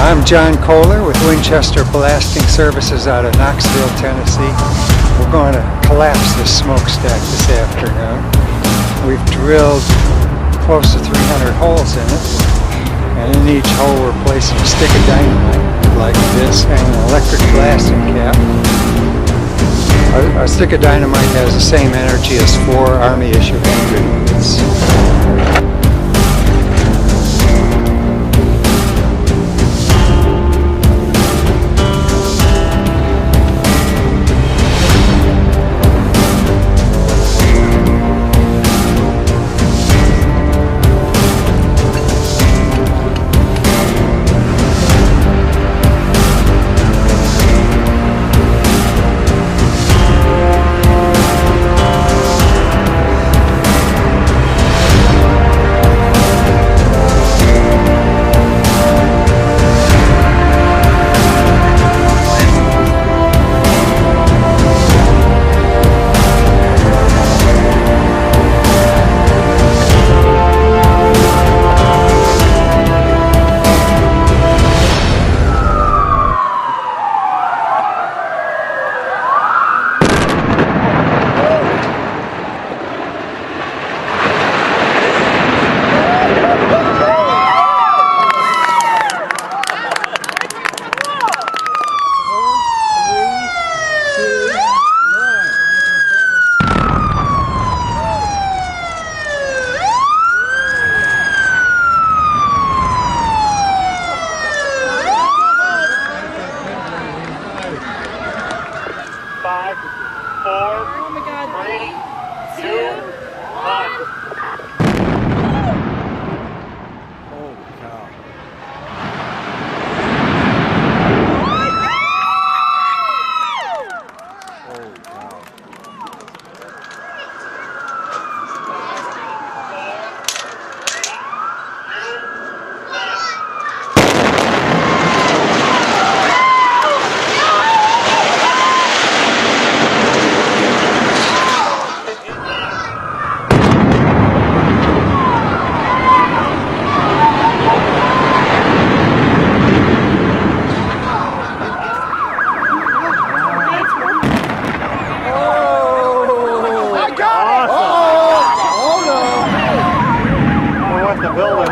I'm John Kohler with Winchester Blasting Services out of Knoxville, Tennessee. We're going to collapse this smokestack this afternoon. We've drilled close to 300 holes in it, and in each hole we're placing a stick of dynamite like this and an electric blasting cap. A stick of dynamite has the same energy as 4 Army-issued hand grenades. Five, 4, oh my God. 3, 2, 1. Holy cow. Holy cow. The building.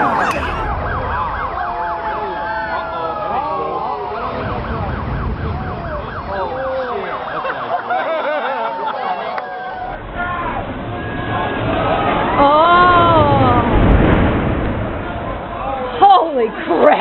Oh! Holy crap!